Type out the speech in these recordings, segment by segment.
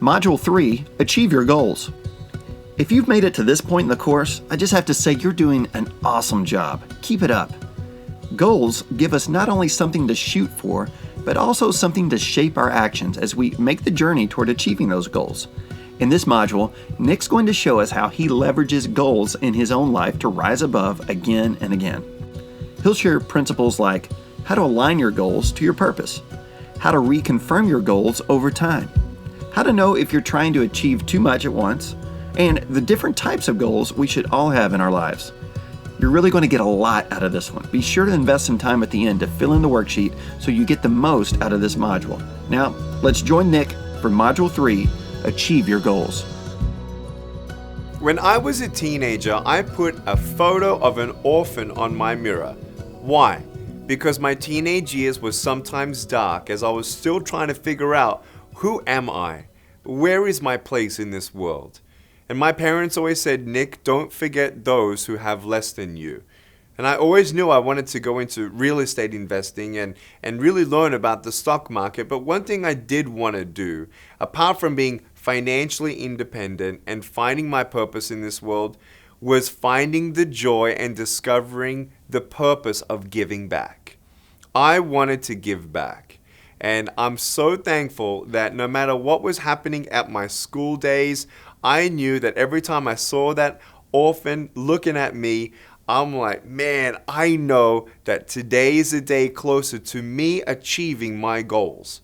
Module 3, Achieve Your Goals. If you've made it to this point in the course, I just have to say you're doing an awesome job. Keep it up. Goals give us not only something to shoot for, but also something to shape our actions as we make the journey toward achieving those goals. In this module, Nick's going to show us how he leverages goals in his own life to rise above again and again. He'll share principles like how to align your goals to your purpose, how to reconfirm your goals over time, how to know if you're trying to achieve too much at once, and the different types of goals we should all have in our lives. You're really going to get a lot out of this one. Be sure to invest some time at the end to fill in the worksheet so you get the most out of this module. Now, let's join Nick for Module 3, Achieve Your Goals. When I was a teenager, I put a photo of an orphan on my mirror. Why? Because my teenage years were sometimes dark as I was still trying to figure out, who am I? Where is my place in this world? And my parents always said, Nick, don't forget those who have less than you. And I always knew I wanted to go into real estate investing and really learn about the stock market. But one thing I did want to do, apart from being financially independent and finding my purpose in this world, was finding the joy and discovering the purpose of giving back. I wanted to give back. And I'm so thankful that no matter what was happening at my school days, I knew that every time I saw that orphan looking at me, I'm like, man, I know that today is a day closer to me achieving my goals.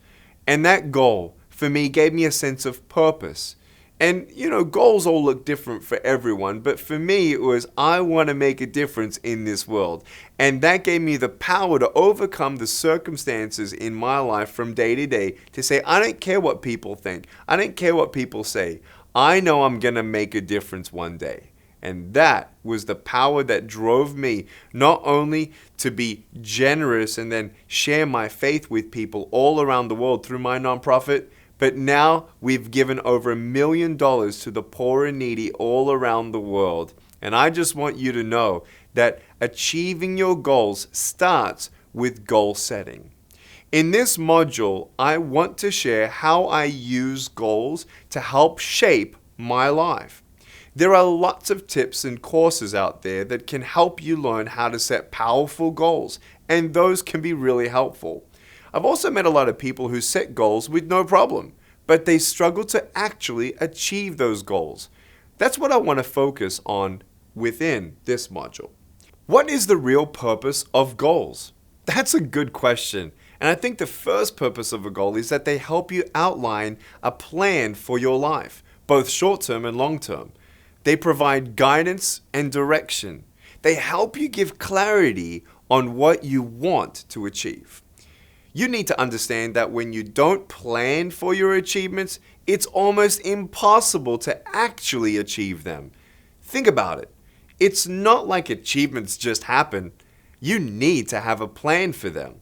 And that goal for me gave me a sense of purpose. And, goals all look different for everyone, but for me it was, I want to make a difference in this world. And that gave me the power to overcome the circumstances in my life from day to day to say, I don't care what people think. I don't care what people say. I know I'm going to make a difference one day. And that was the power that drove me not only to be generous and then share my faith with people all around the world through my nonprofit, but now we've given over $1 million to the poor and needy all around the world. And I just want you to know that achieving your goals starts with goal setting. In this module, I want to share how I use goals to help shape my life. There are lots of tips and courses out there that can help you learn how to set powerful goals, and those can be really helpful. I've also met a lot of people who set goals with no problem, but they struggle to actually achieve those goals. That's what I want to focus on within this module. What is the real purpose of goals? That's a good question. And I think the first purpose of a goal is that they help you outline a plan for your life, both short-term and long-term. They provide guidance and direction. They help you give clarity on what you want to achieve. You need to understand that when you don't plan for your achievements, it's almost impossible to actually achieve them. Think about it. It's not like achievements just happen. You need to have a plan for them.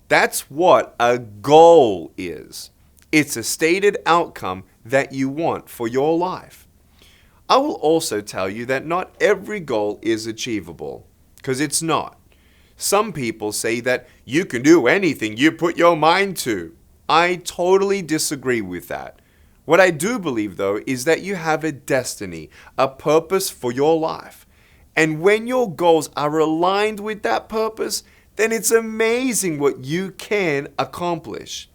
That's what a goal is. It's a stated outcome that you want for your life. I will also tell you that not every goal is achievable, because it's not. Some people say that you can do anything you put your mind to. I totally disagree with that. What I do believe, though, is that you have a destiny, a purpose for your life. And when your goals are aligned with that purpose, then it's amazing what you can accomplish.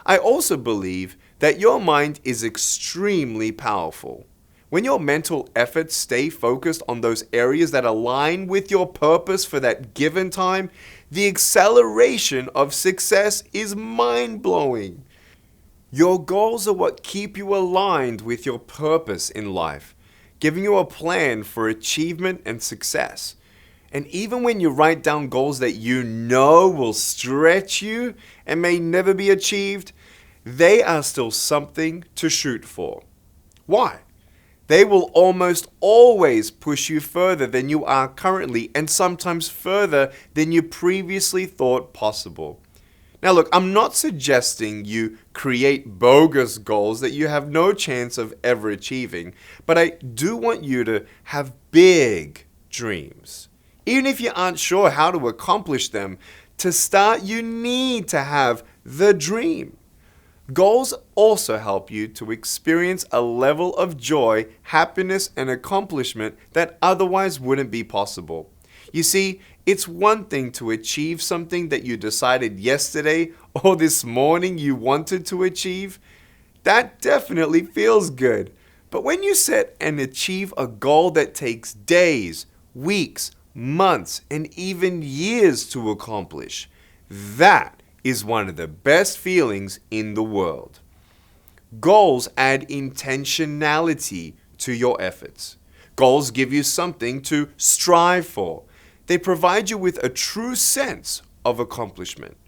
I also believe that your mind is extremely powerful. When your mental efforts stay focused on those areas that align with your purpose for that given time, the acceleration of success is mind-blowing. Your goals are what keep you aligned with your purpose in life, giving you a plan for achievement and success. And even when you write down goals that you know will stretch you and may never be achieved, they are still something to shoot for. Why? They will almost always push you further than you are currently, and sometimes further than you previously thought possible. Now look, I'm not suggesting you create bogus goals that you have no chance of ever achieving, but I do want you to have big dreams. Even if you aren't sure how to accomplish them, to start you need to have the dream. Goals also help you to experience a level of joy, happiness, and accomplishment that otherwise wouldn't be possible. You see, it's one thing to achieve something that you decided yesterday or this morning you wanted to achieve. That definitely feels good. But when you set and achieve a goal that takes days, weeks, months, and even years to accomplish, that is one of the best feelings in the world. Goals add intentionality to your efforts. Goals give you something to strive for. They provide you with a true sense of accomplishment.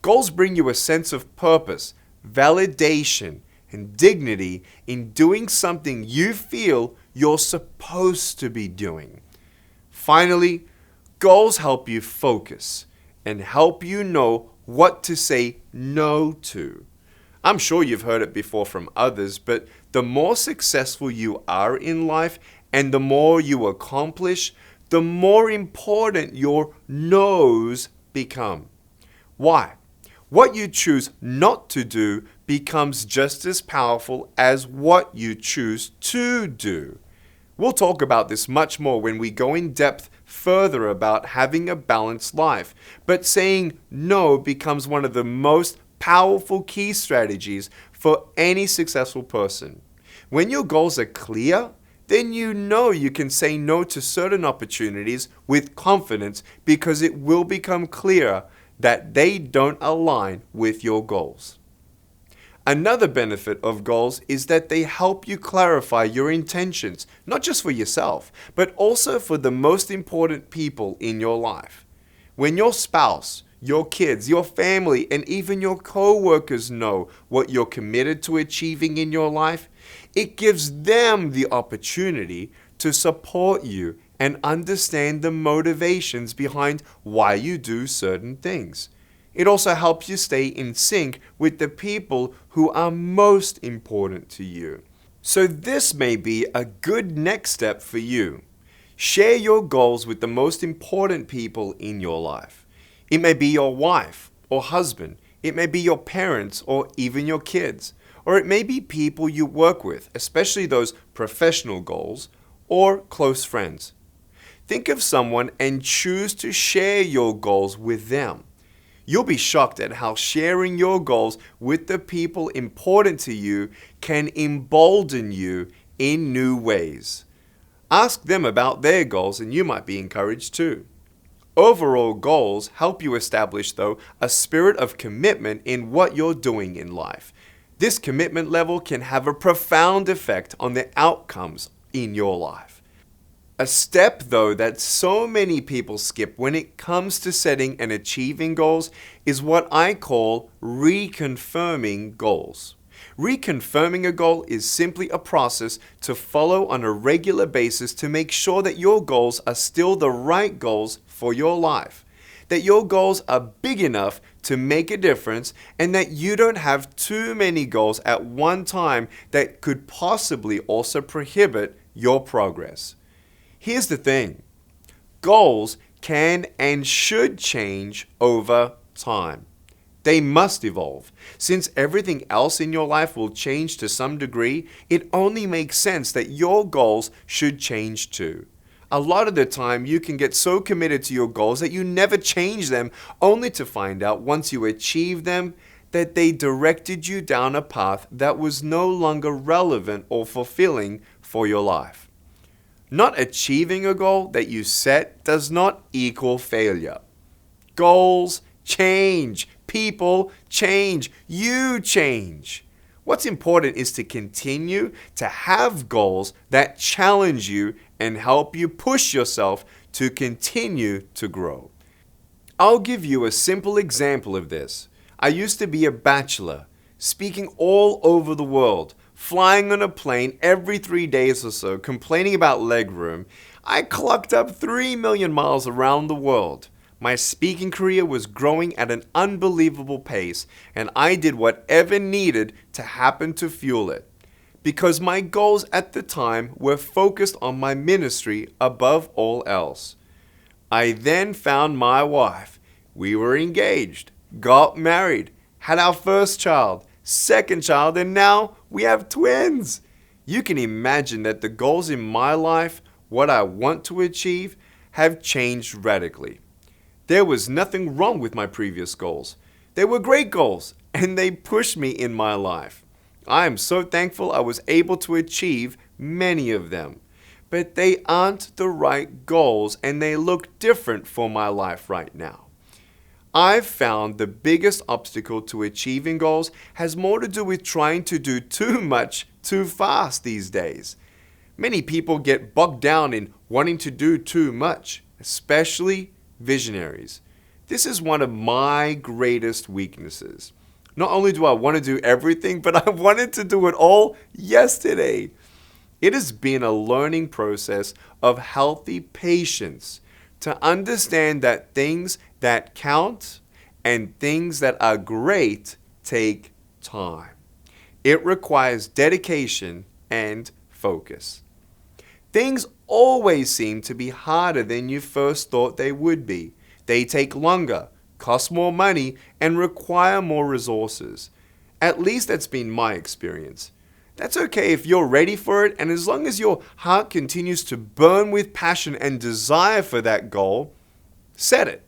Goals bring you a sense of purpose, validation, and dignity in doing something you feel you're supposed to be doing. Finally, goals help you focus and help you know what to say no to. I'm sure you've heard it before from others, but the more successful you are in life and the more you accomplish, the more important your no's become. Why? What you choose not to do becomes just as powerful as what you choose to do. We'll talk about this much more when we go in depth further about having a balanced life. But saying no becomes one of the most powerful key strategies for any successful person. When your goals are clear, then you know you can say no to certain opportunities with confidence because it will become clearer that they don't align with your goals. Another benefit of goals is that they help you clarify your intentions, not just for yourself, but also for the most important people in your life. When your spouse, your kids, your family, and even your co-workers know what you're committed to achieving in your life, it gives them the opportunity to support you and understand the motivations behind why you do certain things. It also helps you stay in sync with the people who are most important to you. So this may be a good next step for you. Share your goals with the most important people in your life. It may be your wife or husband. It may be your parents or even your kids. Or it may be people you work with, especially those professional goals or close friends. Think of someone and choose to share your goals with them. You'll be shocked at how sharing your goals with the people important to you can embolden you in new ways. Ask them about their goals and you might be encouraged too. Overall goals help you establish, though, a spirit of commitment in what you're doing in life. This commitment level can have a profound effect on the outcomes in your life. A step, though, that so many people skip when it comes to setting and achieving goals is what I call reconfirming goals. Reconfirming a goal is simply a process to follow on a regular basis to make sure that your goals are still the right goals for your life, that your goals are big enough to make a difference, and that you don't have too many goals at one time that could possibly also prohibit your progress. Here's the thing. Goals can and should change over time. They must evolve. Since everything else in your life will change to some degree, it only makes sense that your goals should change too. A lot of the time, you can get so committed to your goals that you never change them, only to find out once you achieve them that they directed you down a path that was no longer relevant or fulfilling for your life. Not achieving a goal that you set does not equal failure. Goals change. People change. You change. What's important is to continue to have goals that challenge you and help you push yourself to continue to grow. I'll give you a simple example of this. I used to be a bachelor, speaking all over the world, flying on a plane every 3 days or so, complaining about legroom. I clocked up 3 million miles around the world. My speaking career was growing at an unbelievable pace, and I did whatever needed to happen to fuel it. Because my goals at the time were focused on my ministry above all else. I then found my wife. We were engaged, got married, had our first child, second child, and now we have twins. You can imagine that the goals in my life, what I want to achieve, have changed radically. There was nothing wrong with my previous goals. They were great goals, and they pushed me in my life. I am so thankful I was able to achieve many of them. But they aren't the right goals, and they look different for my life right now. I've found the biggest obstacle to achieving goals has more to do with trying to do too much too fast these days. Many people get bogged down in wanting to do too much, especially visionaries. This is one of my greatest weaknesses. Not only do I want to do everything, but I wanted to do it all yesterday. It has been a learning process of healthy patience to understand that things that count and things that are great take time. It requires dedication and focus. Things always seem to be harder than you first thought they would be. They take longer, cost more money, and require more resources. At least that's been my experience. That's okay if you're ready for it, and as long as your heart continues to burn with passion and desire for that goal, set it.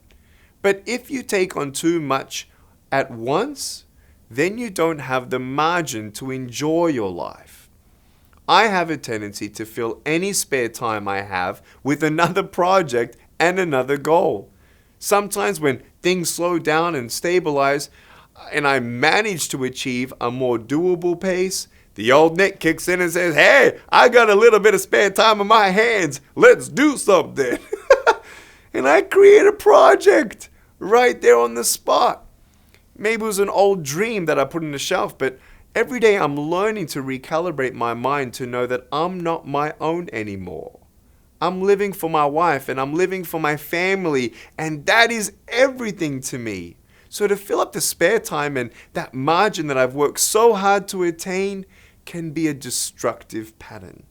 But if you take on too much at once, then you don't have the margin to enjoy your life. I have a tendency to fill any spare time I have with another project and another goal. Sometimes when things slow down and stabilize, and I manage to achieve a more doable pace, the old Nick kicks in and says, "Hey, I got a little bit of spare time on my hands. Let's do something." And I create a project right there on the spot. Maybe it was an old dream that I put on the shelf, but every day I'm learning to recalibrate my mind to know that I'm not my own anymore. I'm living for my wife and I'm living for my family, and that is everything to me. So to fill up the spare time and that margin that I've worked so hard to attain can be a destructive pattern.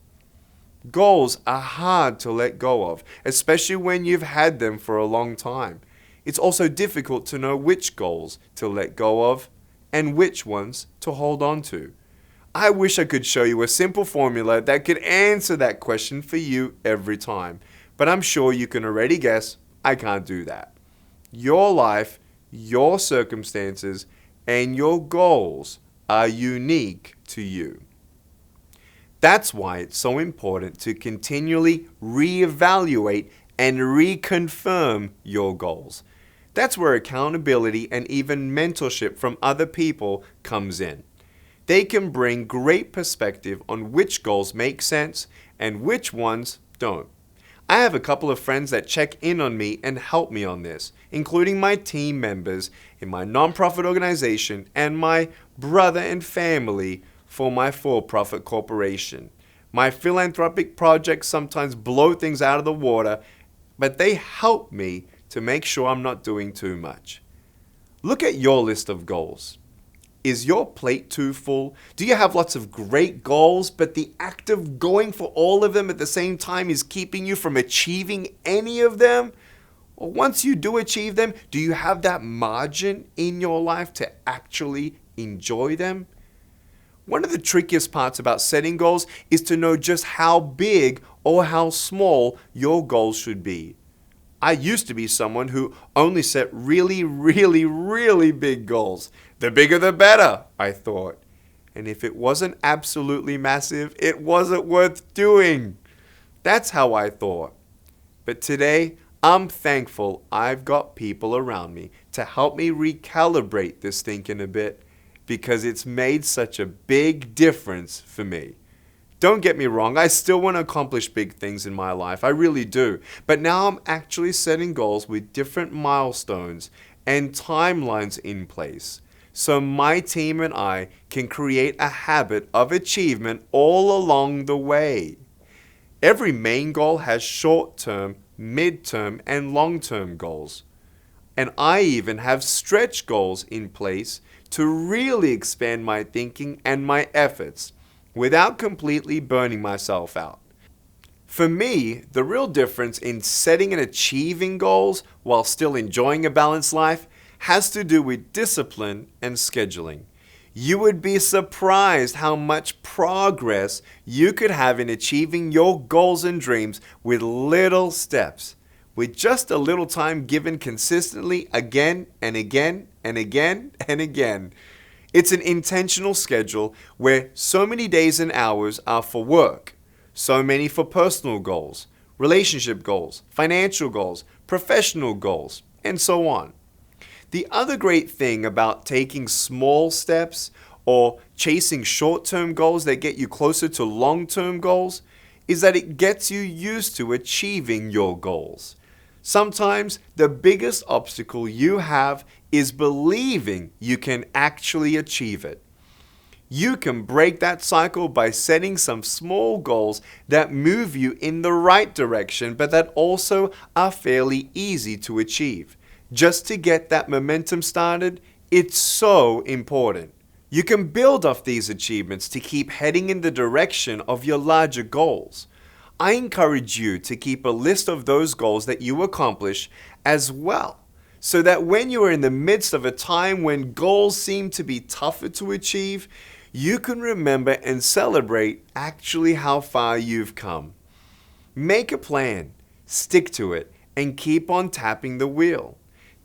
Goals are hard to let go of, especially when you've had them for a long time. It's also difficult to know which goals to let go of and which ones to hold on to. I wish I could show you a simple formula that could answer that question for you every time, but I'm sure you can already guess I can't do that. Your life, your circumstances, and your goals are unique to you. That's why it's so important to continually reevaluate and reconfirm your goals. That's where accountability and even mentorship from other people comes in. They can bring great perspective on which goals make sense and which ones don't. I have a couple of friends that check in on me and help me on this, including my team members in my nonprofit organization and my brother and family for my for-profit corporation. My philanthropic projects sometimes blow things out of the water, but they help me to make sure I'm not doing too much. Look at your list of goals. Is your plate too full? Do you have lots of great goals, but the act of going for all of them at the same time is keeping you from achieving any of them? Or once you do achieve them, do you have that margin in your life to actually enjoy them? One of the trickiest parts about setting goals is to know just how big or how small your goals should be. I used to be someone who only set really, really, really big goals. The bigger the better, I thought. And if it wasn't absolutely massive, it wasn't worth doing. That's how I thought. But today, I'm thankful I've got people around me to help me recalibrate this thinking a bit, because it's made such a big difference for me. Don't get me wrong, I still want to accomplish big things in my life, I really do. But now I'm actually setting goals with different milestones and timelines in place, so my team and I can create a habit of achievement all along the way. Every main goal has short-term, mid-term, and long-term goals. And I even have stretch goals in place to really expand my thinking and my efforts without completely burning myself out. For me, the real difference in setting and achieving goals while still enjoying a balanced life has to do with discipline and scheduling. You would be surprised how much progress you could have in achieving your goals and dreams with little steps, with just a little time given consistently again and again and again and again. It's an intentional schedule where so many days and hours are for work, so many for personal goals, relationship goals, financial goals, professional goals, and so on. The other great thing about taking small steps or chasing short-term goals that get you closer to long-term goals is that it gets you used to achieving your goals. Sometimes the biggest obstacle you have is believing you can actually achieve it. You can break that cycle by setting some small goals that move you in the right direction, but that also are fairly easy to achieve. Just to get that momentum started, it's so important. You can build off these achievements to keep heading in the direction of your larger goals. I encourage you to keep a list of those goals that you accomplish as well, so that when you are in the midst of a time when goals seem to be tougher to achieve, you can remember and celebrate actually how far you've come. Make a plan, stick to it, and keep on tapping the wheel.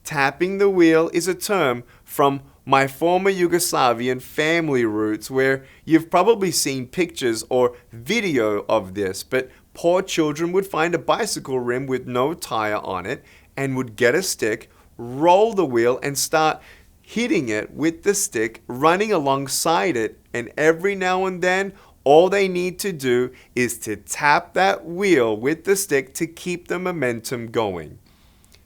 Tapping the wheel is a term from my former Yugoslavian family roots, where you've probably seen pictures or video of this, but poor children would find a bicycle rim with no tire on it and would get a stick, roll the wheel, and start hitting it with the stick, running alongside it, and every now and then all they need to do is to tap that wheel with the stick to keep the momentum going.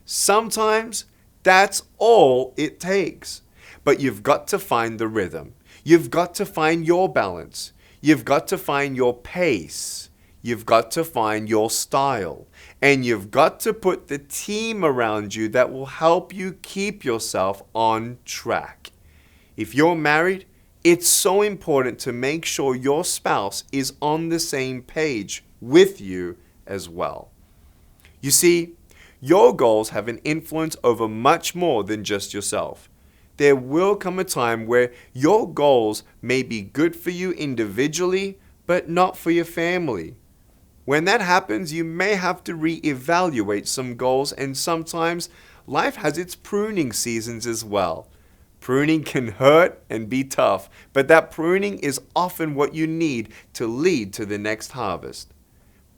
Sometimes that's all it takes. But you've got to find the rhythm. You've got to find your balance. You've got to find your pace. You've got to find your style. And you've got to put the team around you that will help you keep yourself on track. If you're married, it's so important to make sure your spouse is on the same page with you as well. You see, your goals have an influence over much more than just yourself. There will come a time where your goals may be good for you individually, but not for your family. When that happens, you may have to reevaluate some goals, and sometimes life has its pruning seasons as well. Pruning can hurt and be tough, but that pruning is often what you need to lead to the next harvest.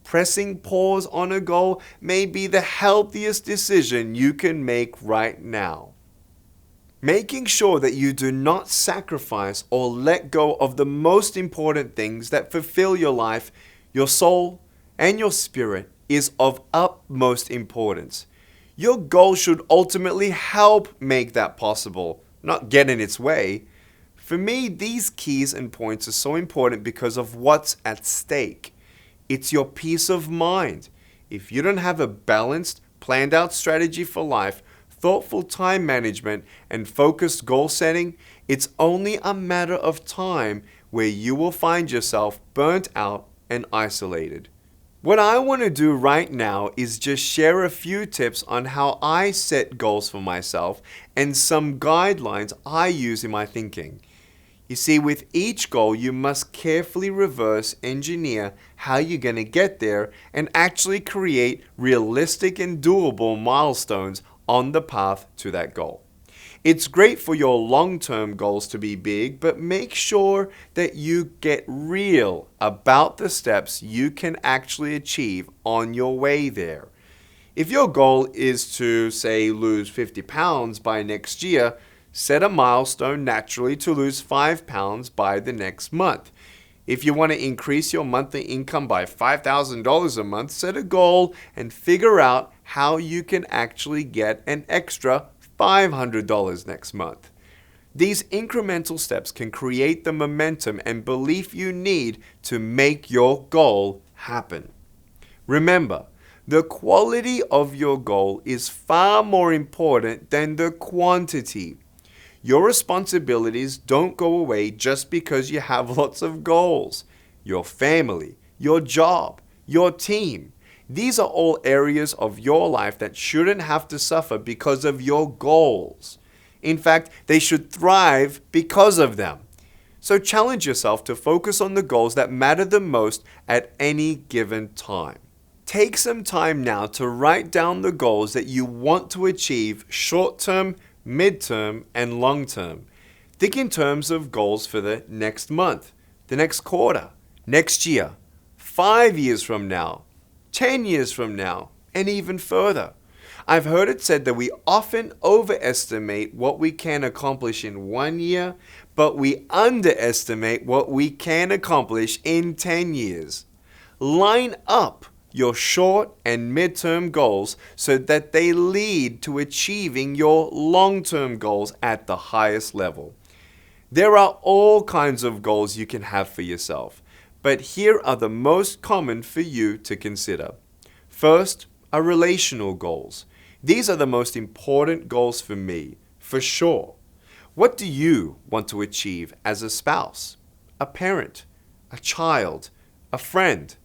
Pressing pause on a goal may be the healthiest decision you can make right now. Making sure that you do not sacrifice or let go of the most important things that fulfill your life, your soul, and your spirit is of utmost importance. Your goal should ultimately help make that possible, not get in its way. For me, these keys and points are so important because of what's at stake. It's your peace of mind. If you don't have a balanced, planned out strategy for life, thoughtful time management, and focused goal setting, it's only a matter of time where you will find yourself burnt out and isolated. What I want to do right now is just share a few tips on how I set goals for myself and some guidelines I use in my thinking. You see, with each goal, you must carefully reverse engineer how you're going to get there and actually create realistic and doable milestones on the path to that goal. It's great for your long-term goals to be big, but make sure that you get real about the steps you can actually achieve on your way there. If your goal is to, say, lose 50 pounds by next year, set a milestone naturally to lose 5 pounds by the next month. If you want to increase your monthly income by $5,000 a month, set a goal and figure out how you can actually get an extra $500 next month. These incremental steps can create the momentum and belief you need to make your goal happen. Remember, the quality of your goal is far more important than the quantity. Your responsibilities don't go away just because you have lots of goals. Your family, your job, your team. These are all areas of your life that shouldn't have to suffer because of your goals. In fact, they should thrive because of them. So challenge yourself to focus on the goals that matter the most at any given time. Take some time now to write down the goals that you want to achieve short-term, mid-term, and long-term. Think in terms of goals for the next month, the next quarter, next year, 5 years from now, 10 years from now, and even further. I've heard it said that we often overestimate what we can accomplish in 1 year, but we underestimate what we can accomplish in 10 years. Line up your short and midterm goals so that they lead to achieving your long-term goals at the highest level. There are all kinds of goals you can have for yourself, but here are the most common for you to consider. First, are relational goals. These are the most important goals for me, for sure. What do you want to achieve as a spouse, a parent, a child, a friend?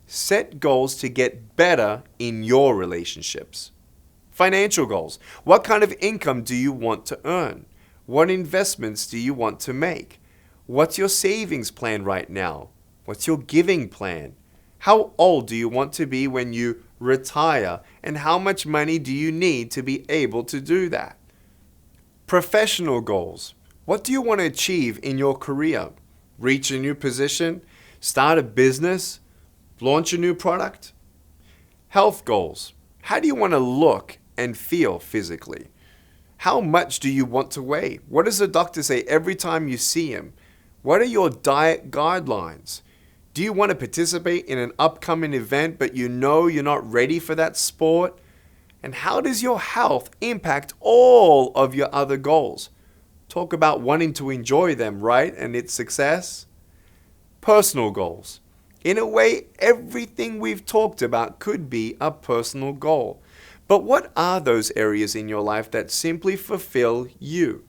Set goals to get better in your relationships. Financial goals. What kind of income do you want to earn? What investments do you want to make? What's your savings plan right now? What's your giving plan? How old do you want to be when you retire? And how much money do you need to be able to do that? Professional goals. What do you want to achieve in your career? Reach a new position? Start a business? Launch a new product? Health goals. How do you want to look and feel physically? How much do you want to weigh? What does the doctor say every time you see him? What are your diet guidelines? Do you want to participate in an upcoming event but you know you're not ready for that sport? And how does your health impact all of your other goals? Talk about wanting to enjoy them, right? And its success. Personal goals. In a way, everything we've talked about could be a personal goal. But what are those areas in your life that simply fulfill you?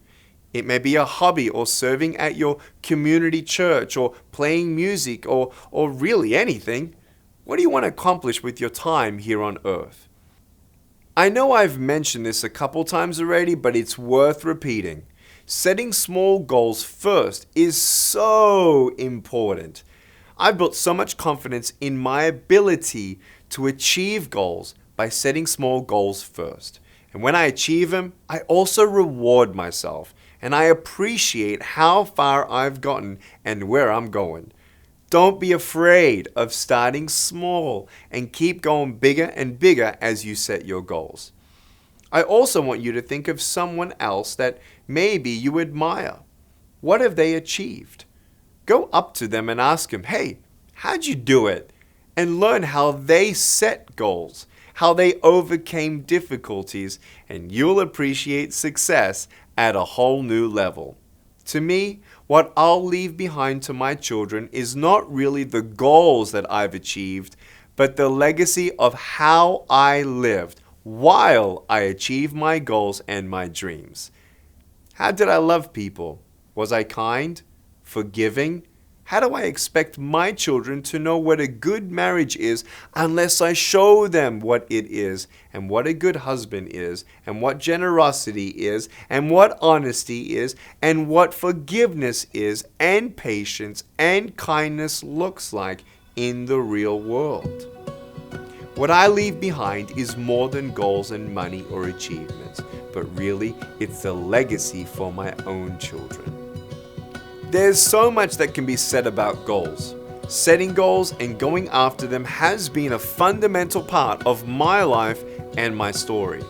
It may be a hobby or serving at your community church or playing music or really anything. What do you want to accomplish with your time here on earth? I know I've mentioned this a couple times already, but it's worth repeating. Setting small goals first is so important. I've built so much confidence in my ability to achieve goals by setting small goals first. And when I achieve them, I also reward myself and I appreciate how far I've gotten and where I'm going. Don't be afraid of starting small and keep going bigger and bigger as you set your goals. I also want you to think of someone else that maybe you admire. What have they achieved? Go up to them and ask them, hey, how'd you do it? And learn how they set goals, how they overcame difficulties, and you'll appreciate success at a whole new level. To me, what I'll leave behind to my children is not really the goals that I've achieved, but the legacy of how I lived while I achieved my goals and my dreams. How did I love people? Was I kind? Forgiving? How do I expect my children to know what a good marriage is unless I show them what it is and what a good husband is and what generosity is and what honesty is and what forgiveness is and patience and kindness looks like in the real world? What I leave behind is more than goals and money or achievements, but really it's the legacy for my own children. There's so much that can be said about goals. Setting goals and going after them has been a fundamental part of my life and my story.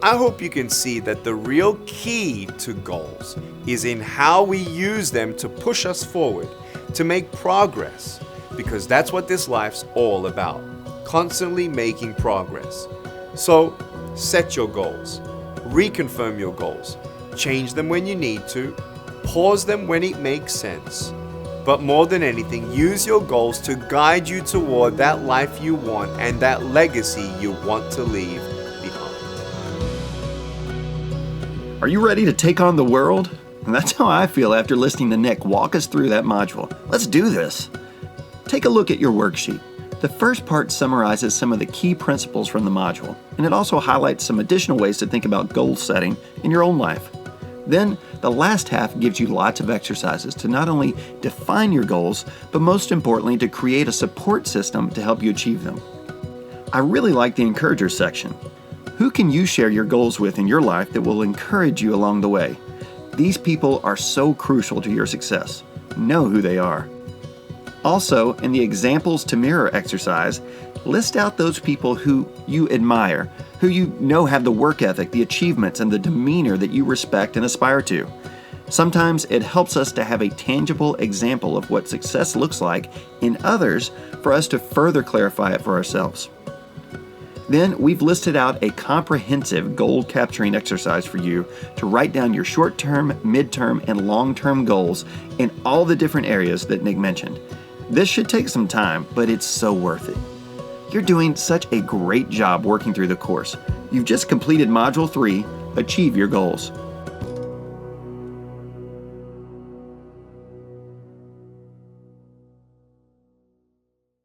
I hope you can see that the real key to goals is in how we use them to push us forward, to make progress, because that's what this life's all about, constantly making progress. So, set your goals, reconfirm your goals, change them when you need to, pause them when it makes sense. But more than anything, use your goals to guide you toward that life you want and that legacy you want to leave behind. Are you ready to take on the world? And that's how I feel after listening to Nick walk us through that module. Let's do this. Take a look at your worksheet. The first part summarizes some of the key principles from the module, and it also highlights some additional ways to think about goal setting in your own life. Then, the last half gives you lots of exercises to not only define your goals, but most importantly, to create a support system to help you achieve them. I really like the encourager section. Who can you share your goals with in your life that will encourage you along the way? These people are so crucial to your success. Know who they are. Also, in the examples to mirror exercise, list out those people who you admire, who you know have the work ethic, the achievements, and the demeanor that you respect and aspire to. Sometimes it helps us to have a tangible example of what success looks like in others for us to further clarify it for ourselves. Then we've listed out a comprehensive goal capturing exercise for you to write down your short-term, mid-term, and long-term goals in all the different areas that Nick mentioned. This should take some time, but it's so worth it. You're doing such a great job working through the course. You've just completed Module 3, Achieve Your Goals.